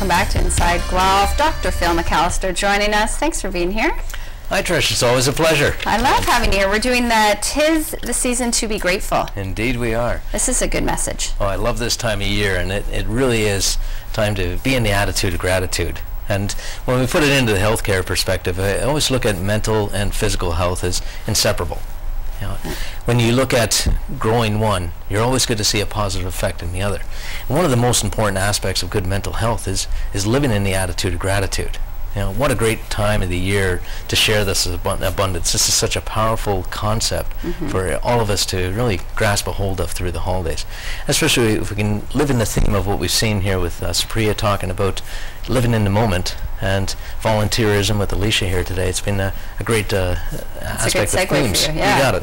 welcome back to Inside Guelph. Dr. Phil McAllister joining us. Thanks for being here. Hi Trish, it's always a pleasure. I love having you here. We're doing the 'Tis the Season to Be Grateful. Indeed we are. This is a good message. Oh, I love this time of year, and it really is time to be in the attitude of gratitude. And when we put it into the healthcare perspective, I always look at mental and physical health as inseparable. You know, when you look at growing one, you're always going to see a positive effect in the other. And one of the most important aspects of good mental health is living in the attitude of gratitude. You know, what a great time of the year to share this abundance. This is such a powerful concept for all of us to really grasp a hold of through the holidays. Especially if we can live in the theme of what we've seen here with Supriya talking about living in the moment, and volunteerism with Alicia here today. It's been a great aspect of themes. You, yeah. You got it.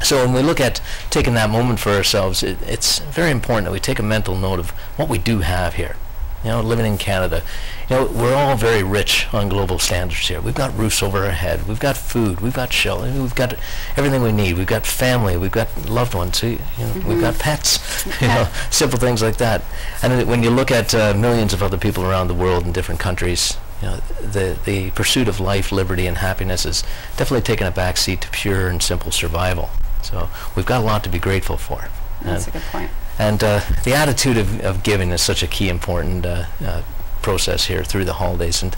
So when we look at taking that moment for ourselves, it's very important that we take a mental note of what we do have here. You know, living in Canada, you know, we're all very rich on global standards here. We've got roofs over our head, we've got food, we've got shelter, we've got everything we need. We've got family, we've got loved ones, you know, we've got pets, you know, simple things like that. And when you look at millions of other people around the world in different countries, you know, the pursuit of life, liberty, and happiness is definitely taken a back seat to pure and simple survival. So we've got a lot to be grateful for. That's a good point. And the attitude of giving is such a key important process here through the holidays. And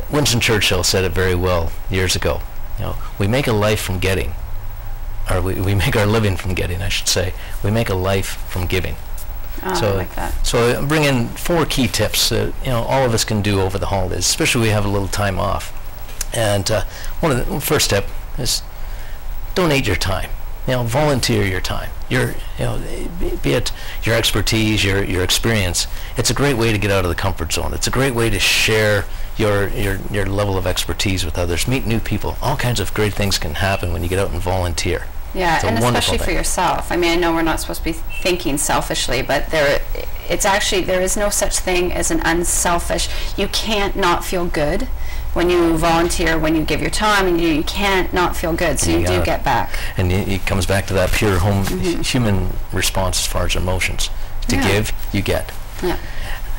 Winston Churchill said it very well years ago. You know, we make a life from getting, or we make our living from getting, I should say. We make a life from giving. Oh, so, I like that. So I'm bringing 4 key tips that you know all of us can do over the holidays, especially when we have a little time off. And one of the first tip is donate your time. You know, volunteer your time. You know, be it your expertise, your experience. It's a great way to get out of the comfort zone. It's a great way to share your level of expertise with others. Meet new people. All kinds of great things can happen when you get out and volunteer. Yeah, and especially for yourself. I mean, I know we're not supposed to be thinking selfishly, but there is no such thing as an unselfish. You can't not feel good when you volunteer, when you give your time, and you can't not feel good, so you do get back. And it comes back to that pure human response as far as emotions. To give, you get. Yeah.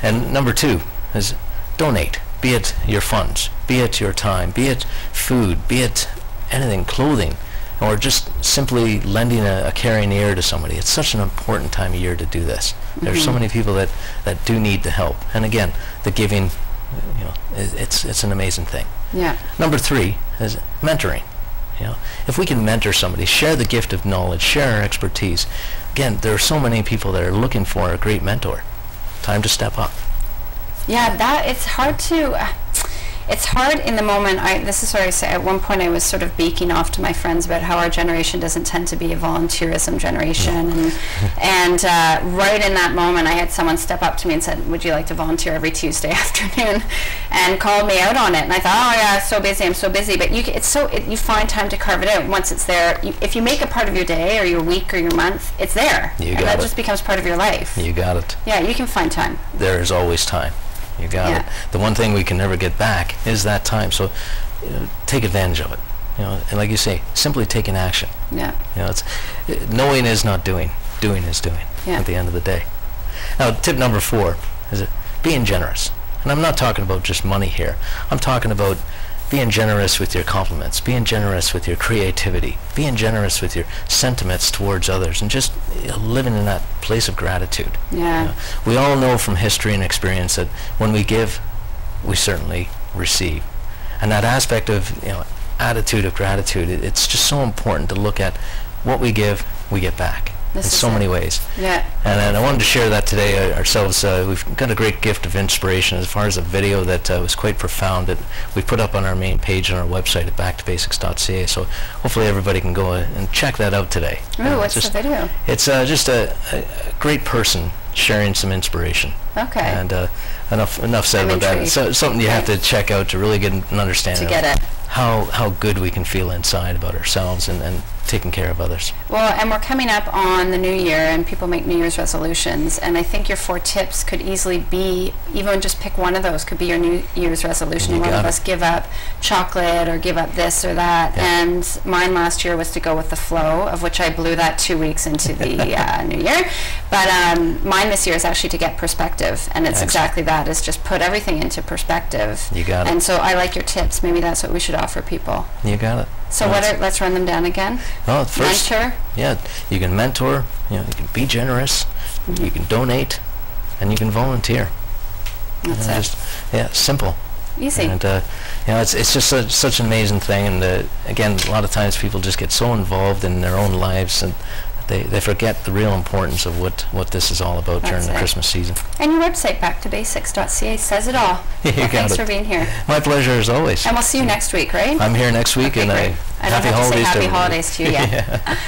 And number 2 is donate. Be it your funds, be it your time, be it food, be it anything, clothing, or just simply lending a caring ear to somebody. It's such an important time of year to do this. There's so many people that do need the help. And again, the giving, you know, it's an amazing thing. Yeah. Number 3 is mentoring. You know, if we can mentor somebody, share the gift of knowledge, share our expertise. Again, there are so many people that are looking for a great mentor. Time to step up. Yeah, it's hard to. It's hard in the moment. This is what I say. At one point, I was sort of beaking off to my friends about how our generation doesn't tend to be a volunteerism generation, and right in that moment, I had someone step up to me and said, "Would you like to volunteer every Tuesday afternoon?" and called me out on it. And I thought, "Oh yeah, I'm so busy." But you find time to carve it out once it's there. If you make it part of your day or your week or your month, it's there, and that just becomes part of your life. You got it. Yeah, you can find time. There is always time. You got it. The one thing we can never get back is that time. So, you know, take advantage of it. You know, and like you say, simply take an action. Yeah. You know, knowing is not doing. Doing is doing. Yeah. At the end of the day. Now, tip number 4 is being generous. And I'm not talking about just money here. I'm talking about being generous with your compliments, being generous with your creativity, being generous with your sentiments towards others, and just living in that place of gratitude. Yeah. You know, we all know from history and experience that when we give, we certainly receive. And that aspect of, you know, attitude of gratitude, it's just so important to look at what we give, we get back. In so many ways. Yeah. And I wanted to share that today ourselves. We've got a great gift of inspiration as far as a video that was quite profound that we put up on our main page on our website at backtobasics.ca. So hopefully everybody can go and check that out today. Ooh, what's the video? It's just a great person sharing some inspiration. Okay. And enough said about that. So something you have to check out to really get an understanding of how good we can feel inside about ourselves and taking care of others. Well, and we're coming up on the new year, and people make New Year's resolutions, and I think your 4 tips could easily be, even just pick one of those, could be your New Year's resolution. One of us give up chocolate or give up this or that, and mine last year was to go with the flow, of which I blew that 2 weeks into the new year. But mine this year is actually to get perspective, and it's exactly that, is just put everything into perspective. You got it. And so I like your tips. Maybe that's what we should offer people. You got it. So let's run them down again. Well, first, mentor. Yeah, you can mentor. You can be generous. You can donate, and you can volunteer. That's it. Just, simple. Easy. And it's just such an amazing thing. And again, a lot of times people just get so involved in their own lives, and they forget the real importance of what this is all about during the Christmas season. And your website, backtobasics.ca, says it all. Thanks for being here. My pleasure as always. And we'll see you next week, right? I'm here next week, okay, and I don't happy have holidays to say to happy holidays to you yet. Yeah.